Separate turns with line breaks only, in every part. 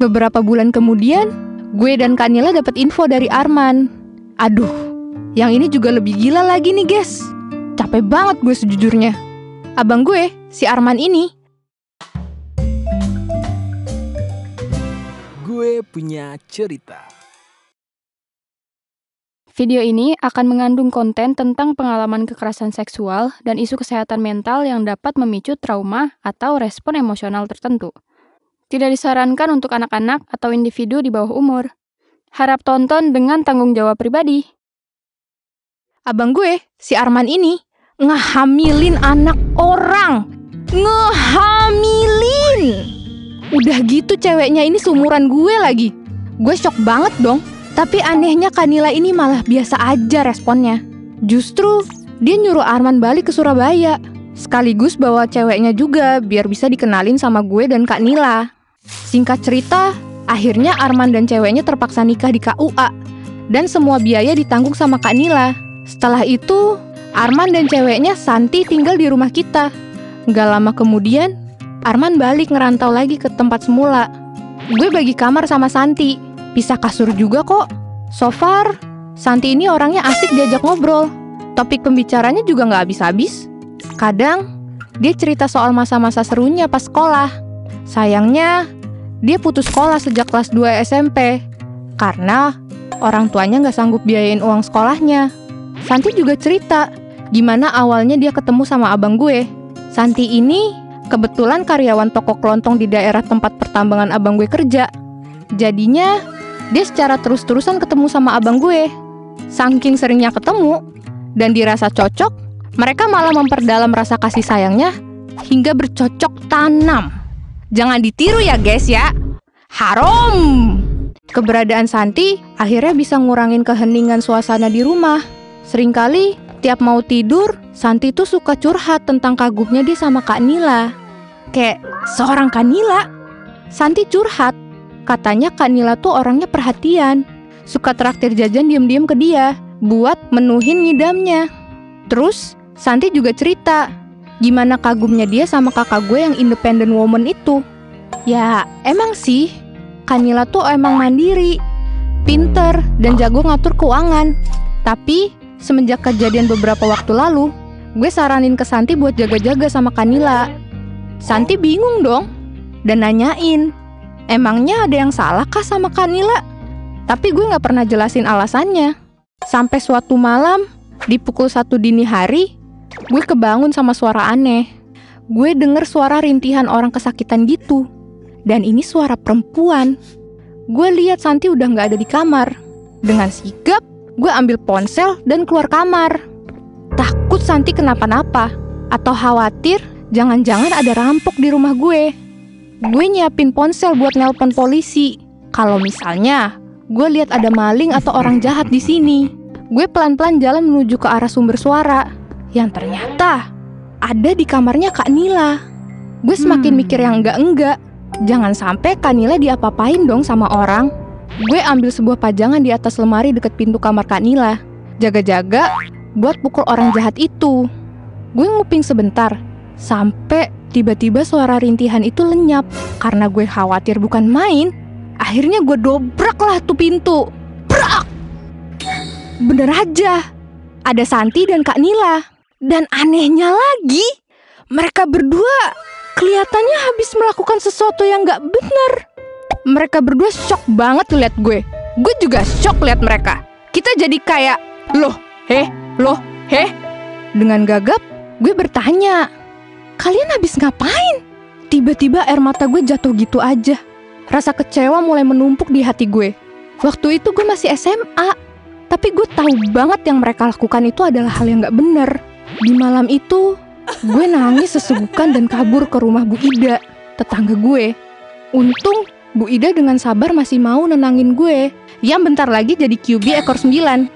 Beberapa bulan kemudian, gue dan Kak Nila dapat info dari Arman. Aduh, yang ini juga lebih gila lagi nih guys. Capek banget gue sejujurnya. Abang gue, si Arman ini,
gue punya cerita.
Video ini akan mengandung konten tentang pengalaman kekerasan seksual dan isu kesehatan mental yang dapat memicu trauma atau respon emosional tertentu. Tidak disarankan untuk anak-anak atau individu di bawah umur. Harap tonton dengan tanggung jawab pribadi.
abang gue, si Arman ini, ngehamilin anak orang. Ngehamilin! Udah gitu ceweknya ini seumuran gue lagi. Gue shock banget dong. Tapi anehnya Kak Nila ini malah biasa aja responnya. Justru dia nyuruh Arman balik ke Surabaya. Sekaligus bawa ceweknya juga biar bisa dikenalin sama gue dan Kak Nila. Singkat cerita, akhirnya Arman dan ceweknya terpaksa nikah di KUA. Dan semua biaya ditanggung sama Kak Nila. Setelah itu, Arman dan ceweknya Santi tinggal di rumah kita. Gak lama kemudian, Arman balik ngerantau lagi ke tempat semula. Gue bagi kamar sama Santi. Pisah kasur juga kok. So far, Santi ini orangnya asik diajak ngobrol. Topik pembicaranya juga gak habis-habis. Kadang, dia cerita soal masa-masa serunya pas sekolah. Sayangnya, dia putus sekolah sejak kelas 2 SMP. Karena orang tuanya gak sanggup biayain uang sekolahnya. Santi juga cerita gimana awalnya dia ketemu sama abang gue. Santi ini kebetulan karyawan toko kelontong di daerah tempat pertambangan abang gue kerja. Jadinya, dia secara terus-terusan ketemu sama abang gue. Saking seringnya ketemu dan dirasa cocok, mereka malah memperdalam rasa kasih sayangnya hingga bercocok tanam. Jangan ditiru ya guys ya. Haram. Keberadaan Santi akhirnya bisa ngurangin keheningan suasana di rumah. Seringkali tiap mau tidur, Santi tuh suka curhat tentang kagumnya dia sama Kak Nila. Kayak seorang Kak Nila. Santi curhat. Katanya Kak Nila tuh orangnya perhatian, suka traktir jajan diem-diem ke dia, buat menuhin ngidamnya. Terus, Santi juga cerita, gimana kagumnya dia sama kakak gue yang independent woman itu. Ya, emang sih, Kak Nila tuh emang mandiri, pinter, dan jago ngatur keuangan. Tapi, semenjak kejadian beberapa waktu lalu, gue saranin ke Santi buat jaga-jaga sama Kak Nila. Santi bingung dong, dan nanyain, emangnya ada yang salah kah sama Kak Nila? Tapi gue gak pernah jelasin alasannya. Sampai suatu malam, di pukul 1 dini hari, gue kebangun sama suara aneh. Gue denger suara rintihan orang kesakitan gitu. Dan ini suara perempuan. Gue lihat Santi udah gak ada di kamar. Dengan sigap, gue ambil ponsel dan keluar kamar. Takut Santi kenapa-napa. Atau khawatir jangan-jangan ada rampok di rumah gue. Gue nyiapin ponsel buat nelpon polisi. Kalau misalnya gue lihat ada maling atau orang jahat di sini. Gue pelan-pelan jalan menuju ke arah sumber suara. Yang ternyata ada di kamarnya Kak Nila. Gue semakin mikir yang enggak-enggak. Jangan sampai Kak Nila diapa-apain dong sama orang. Gue ambil sebuah pajangan di atas lemari dekat pintu kamar Kak Nila. Jaga-jaga buat pukul orang jahat itu. Gue nguping sebentar. Sampai tiba-tiba suara rintihan itu lenyap. Karena gue khawatir bukan main, akhirnya gue dobrak lah tuh pintu. Brak! Bener aja, ada Santi dan Kak Nila. Dan anehnya lagi, mereka berdua kelihatannya habis melakukan sesuatu yang gak bener. Mereka berdua shock banget liat gue. Gue juga shock liat mereka. Kita jadi kayak, loh, heh. Dengan gagap, gue bertanya, kalian habis ngapain? Tiba-tiba air mata gue jatuh gitu aja. Rasa kecewa mulai menumpuk di hati gue. Waktu itu gue masih SMA. Tapi gue tahu banget yang mereka lakukan itu adalah hal yang gak bener. Di malam itu, gue nangis sesegukan dan kabur ke rumah Bu Ida, tetangga gue. Untung, Bu Ida dengan sabar masih mau nenangin gue, yang bentar lagi jadi QB ekor 9.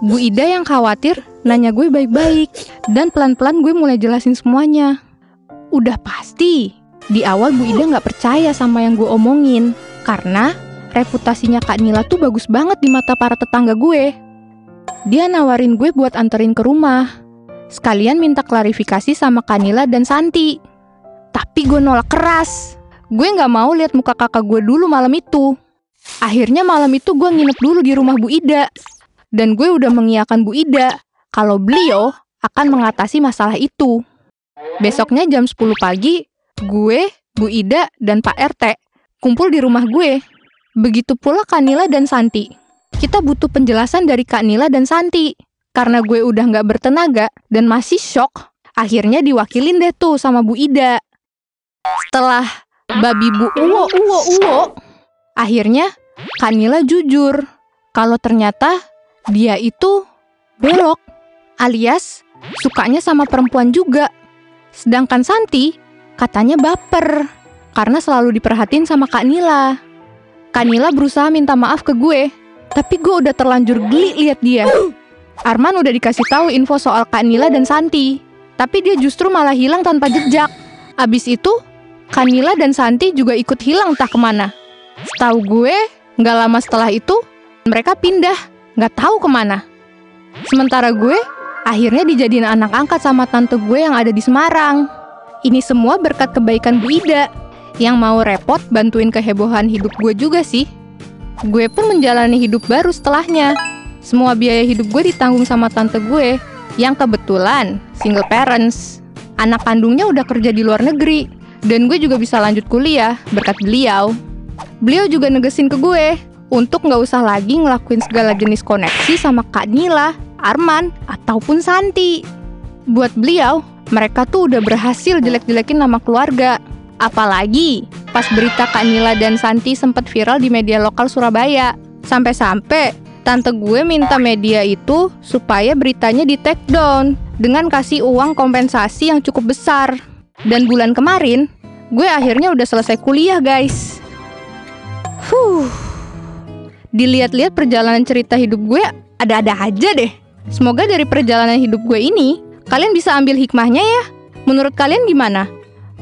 Bu Ida yang khawatir nanya gue baik-baik, dan pelan-pelan gue mulai jelasin semuanya. Udah pasti, di awal Bu Ida gak percaya sama yang gue omongin, karena reputasinya Kak Nila tuh bagus banget di mata para tetangga gue. Dia nawarin gue buat anterin ke rumah, sekalian minta klarifikasi sama Kak Nila dan Santi. Tapi gue nolak keras. gue nggak mau lihat muka kakak gue dulu malam itu. Akhirnya malam itu gue nginep dulu di rumah Bu Ida. Dan gue udah mengiyakan Bu Ida kalau beliau akan mengatasi masalah itu. Besoknya jam 10 pagi, gue, Bu Ida, dan Pak RT kumpul di rumah gue. Begitu pula Kak Nila dan Santi. Kita butuh penjelasan dari Kak Nila dan Santi. Karena gue udah nggak bertenaga dan masih shock, akhirnya diwakilin deh tuh sama Bu Ida. Setelah babi bu uwo, akhirnya Kak Nila jujur kalau ternyata dia itu belok, alias sukanya sama perempuan juga. Sedangkan Santi katanya baper karena selalu diperhatiin sama Kak Nila. Kak Nila berusaha minta maaf ke gue, tapi gue udah terlanjur geli lihat dia. Arman udah dikasih tahu info soal Kak Nila dan Santi, tapi dia justru malah hilang tanpa jejak. Abis itu, Kak Nila dan Santi juga ikut hilang entah kemana. Setahu gue, nggak lama setelah itu, mereka pindah, nggak tahu kemana. Sementara gue, akhirnya dijadiin anak angkat sama tante gue yang ada di Semarang. Ini semua berkat kebaikan Bu Ida, yang mau repot bantuin kehebohan hidup gue juga sih. Gue pun menjalani hidup baru setelahnya. Semua biaya hidup gue ditanggung sama tante gue, yang kebetulan single parents. Anak kandungnya udah kerja di luar negeri, dan gue juga bisa lanjut kuliah berkat beliau. Beliau juga negesin ke gue untuk nggak usah lagi ngelakuin segala jenis koneksi sama Kak Nila, Arman, ataupun Santi. Buat beliau, mereka tuh udah berhasil jelek-jelekin nama keluarga. Apalagi pas berita Kak Nila dan Santi sempat viral di media lokal Surabaya. Sampai-sampai tante gue minta media itu supaya beritanya di take down dengan kasih uang kompensasi yang cukup besar. Dan bulan kemarin, gue akhirnya udah selesai kuliah, guys. Dilihat-lihat perjalanan cerita hidup gue ada-ada aja deh. Semoga dari perjalanan hidup gue ini, kalian bisa ambil hikmahnya ya. Menurut kalian gimana?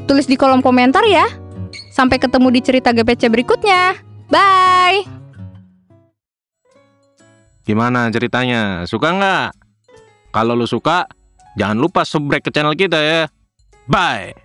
Tulis di kolom komentar ya. Sampai ketemu di cerita GPC berikutnya. Bye!
Gimana ceritanya? Suka nggak? Kalau lu suka, jangan lupa subscribe ke channel kita ya. Bye!